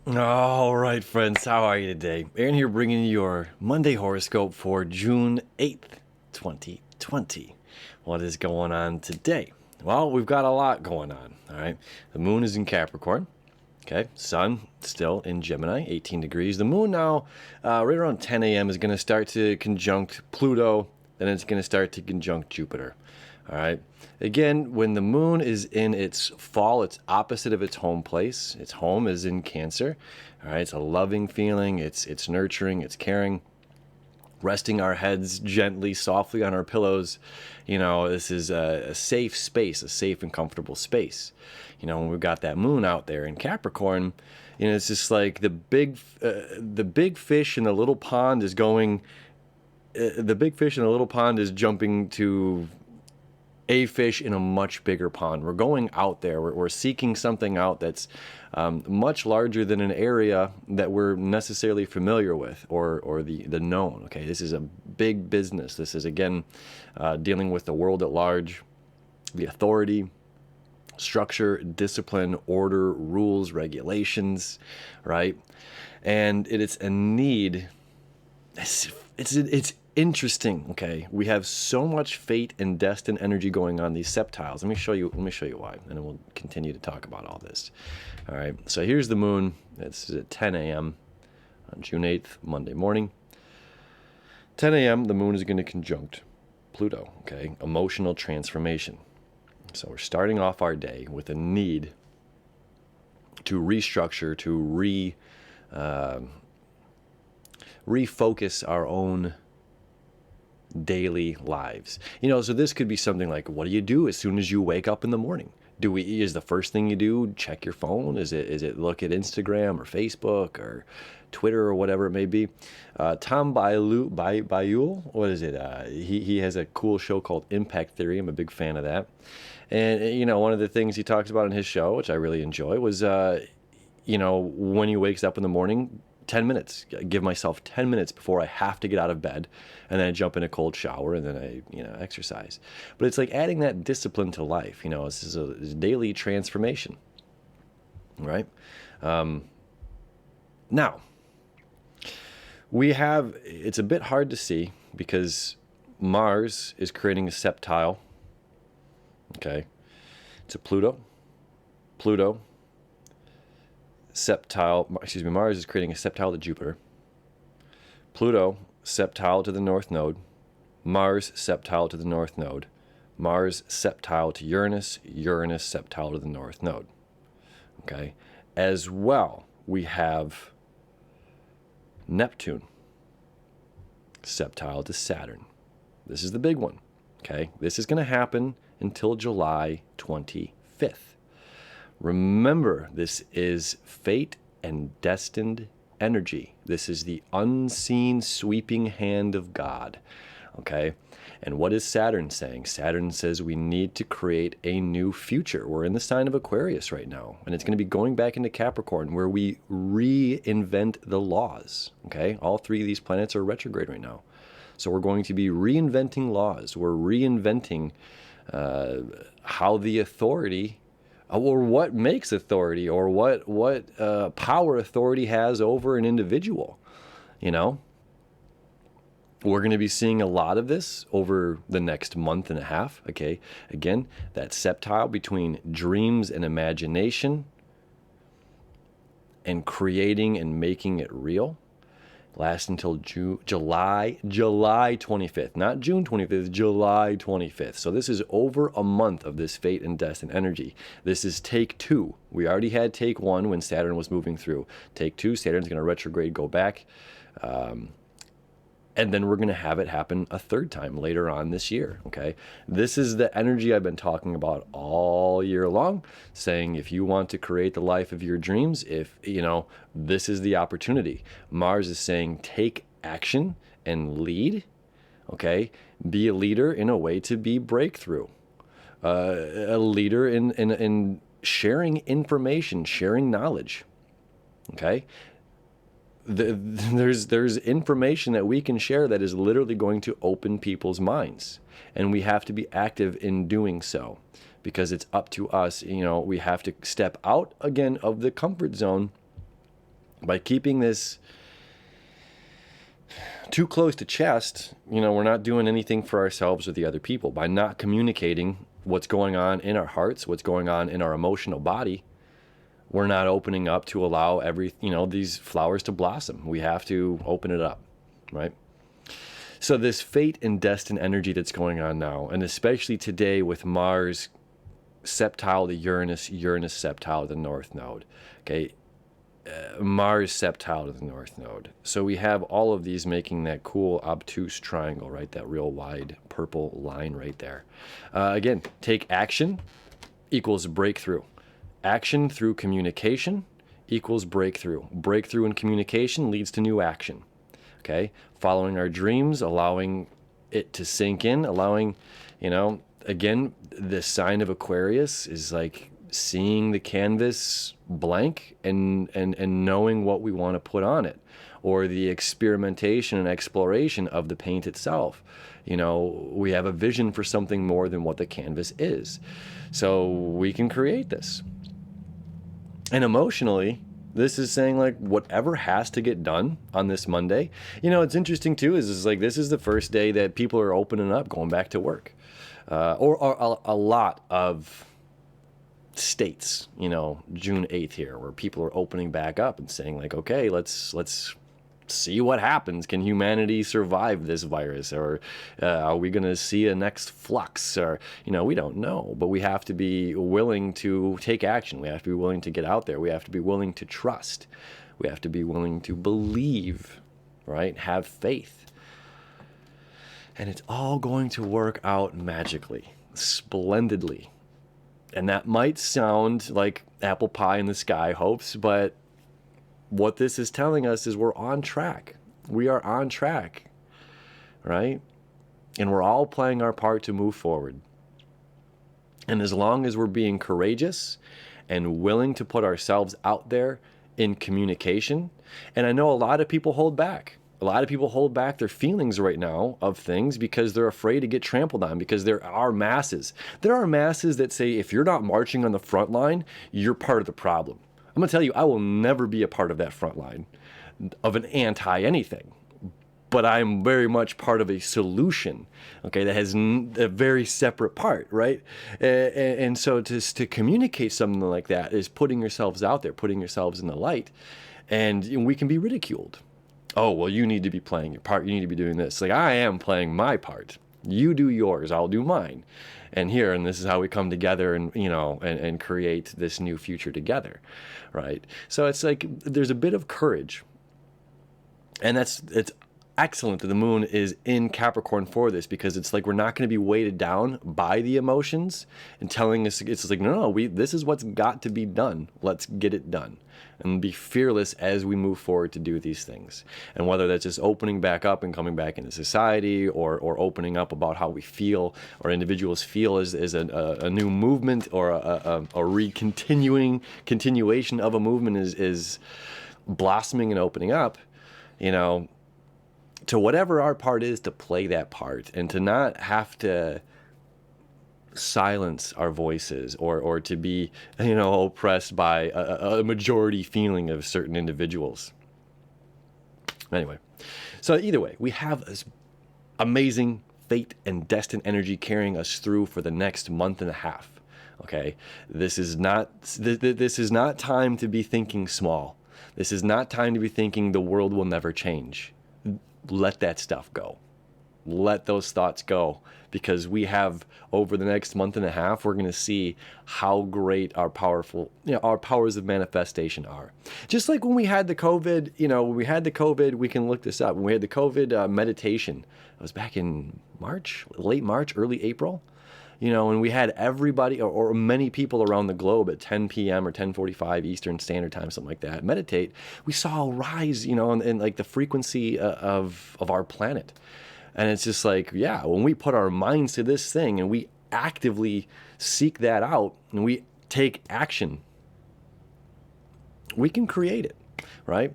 All right, friends, how are you today? Aaron here bringing you your Monday horoscope for June 8th, 2020. What is going on today? Well, we've got a lot going on, all right? The moon is in Capricorn, okay? Sun still in Gemini, 18 degrees. The moon now, right around 10 a.m., is going to start to conjunct Pluto, then it's going to start to conjunct Jupiter. All right. Again, when the moon is in its fall, it's opposite of its home place. Its home is in Cancer. All right. It's a loving feeling. It's nurturing. It's caring. Resting our heads gently, softly on our pillows. This is a safe space, a safe and comfortable space. When we've got that moon out there in Capricorn, it's just like the big fish in the little pond is going. The big fish in the little pond is jumping to a fish in a much bigger pond. We're going out there. We're seeking something out that's much larger than an area that we're necessarily familiar with or the known. Okay, this is a big business. This is, again, dealing with the world at large, the authority, structure, discipline, order, rules, regulations, right? And it's a need. It's interesting. Okay, we have so much fate and destined energy going on these septiles. Let me show you why, and then we'll continue to talk about all this. All right, so here's the moon. It's at 10 a.m. on June 8th, Monday morning. 10 a.m. the moon is going to conjunct Pluto. Okay, emotional transformation. So we're starting off our day with a need to restructure, to refocus our own daily lives. So this could be something like, what do you do as soon as you wake up in the morning? Is the first thing you do check your phone? Is it look at Instagram or Facebook or Twitter or whatever it may be? Tom Bayul, what is it? He has a cool show called Impact Theory. I'm a big fan of that. And one of the things he talks about in his show, which I really enjoy, was when he wakes up in the morning, 10 minutes. Give myself 10 minutes before I have to get out of bed, and then I jump in a cold shower, and then I exercise. But it's like adding that discipline to life. This is a daily transformation, right? Now, it's a bit hard to see because Mars is creating a septile. Okay, to Pluto. Mars is creating a septile to Jupiter. Pluto, septile to the north node. Mars, septile to the north node. Mars, septile to Uranus. Uranus, septile to the north node. Okay. As well, we have Neptune, septile to Saturn. This is the big one. Okay. This is going to happen until July 25th. Remember, this is fate and destined energy. This is the unseen sweeping hand of God. Okay? And what is Saturn saying? Saturn says we need to create a new future. We're in the sign of Aquarius right now, and it's going to be going back into Capricorn where we reinvent the laws. Okay? All three of these planets are retrograde right now. So we're going to be reinventing laws. We're reinventing how the authority, or what makes authority, or what power authority has over an individual. We're going to be seeing a lot of this over the next month and a half. Okay, again, that septile between dreams and imagination and creating and making it real lasts until July 25th, not June 25th, July 25th. So this is over a month of this fate and destined energy. This is take two. We already had take one when Saturn was moving through. Take two, Saturn's going to retrograde, go back. And then we're going to have it happen a third time later on this year, okay? This is the energy I've been talking about all year long, saying if you want to create the life of your dreams, this is the opportunity. Mars is saying take action and lead, okay? Be a leader in a way to be breakthrough. A leader in sharing information, sharing knowledge, okay? There's information that we can share that is literally going to open people's minds, and we have to be active in doing so because it's up to us. We have to step out again of the comfort zone By keeping this too close to chest, we're not doing anything for ourselves or the other people. By not communicating what's going on in our hearts, what's going on in our emotional body, we're not opening up to allow these flowers to blossom. We have to open it up, right? So this fate and destined energy that's going on now, and especially today with Mars septile to Uranus, Uranus septile to the North Node, okay? Mars septile to the North Node. So we have all of these making that cool obtuse triangle, right? That real wide purple line right there. Again, take action equals breakthrough. Action through communication equals breakthrough. Breakthrough in communication leads to new action. Okay? Following our dreams, allowing it to sink in, allowing, again, the sign of Aquarius is like seeing the canvas blank and knowing what we want to put on it, or the experimentation and exploration of the paint itself. We have a vision for something more than what the canvas is. So we can create this. And emotionally, this is saying like whatever has to get done on this Monday. It's interesting too, is like this is the first day that people are opening up, going back to work. Or a lot of states, June 8th here, where people are opening back up and saying like, okay, let's see what happens. Can humanity survive this virus? Or are we going to see a next flux? Or, we don't know, but we have to be willing to take action. We have to be willing to get out there. We have to be willing to trust. We have to be willing to believe, right? Have faith. And it's all going to work out magically, splendidly. And that might sound like apple pie in the sky hopes, but what this is telling us is we're on track. We are on track, right? And we're all playing our part to move forward. And as long as we're being courageous and willing to put ourselves out there in communication, and I know a lot of people hold back. A lot of people hold back their feelings right now of things because they're afraid to get trampled on, because there are masses. There are masses that say if you're not marching on the front line, you're part of the problem. I'm going to tell you, I will never be a part of that front line of an anti-anything. But I'm very much part of a solution, okay, that has a very separate part, right? And so to communicate something like that is putting yourselves out there, putting yourselves in the light, and we can be ridiculed. Oh, well, you need to be playing your part. You need to be doing this. Like, I am playing my part. You do yours, I'll do mine. And this is how we come together and, and create this new future together, right? So it's like there's a bit of courage. And it's excellent that the moon is in Capricorn for this, because it's like we're not going to be weighted down by the emotions and telling us, it's like, no, this is what's got to be done. Let's get it done. And be fearless as we move forward to do these things. And whether that's just opening back up and coming back into society, or opening up about how we feel, or individuals feel as a new movement, or a continuation of a movement is blossoming and opening up, to whatever our part is, to play that part, and to not have to silence our voices, or to be oppressed by a majority feeling of certain individuals. Anyway, so either way, we have this amazing fate and destined energy carrying us through for the next month and a half. Okay, this is not time to be thinking small. This is not time to be thinking the world will never change. Let that stuff go. Let those thoughts go, because we have, over the next month and a half, we're going to see how great our our powers of manifestation are. Just like when we had the COVID, we can look this up. When we had the COVID meditation, it was back in March, late March, early April, and we had everybody or many people around the globe at 10 p.m. or 10:45 Eastern Standard Time, something like that, meditate. We saw a rise, in like the frequency of our planet. And it's just like, yeah, when we put our minds to this thing and we actively seek that out and we take action, we can create it, right?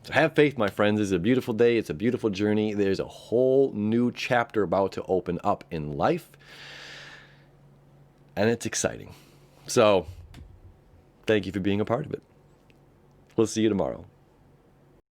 So have faith, my friends. It's a beautiful day. It's a beautiful journey. There's a whole new chapter about to open up in life. And it's exciting. So thank you for being a part of it. We'll see you tomorrow.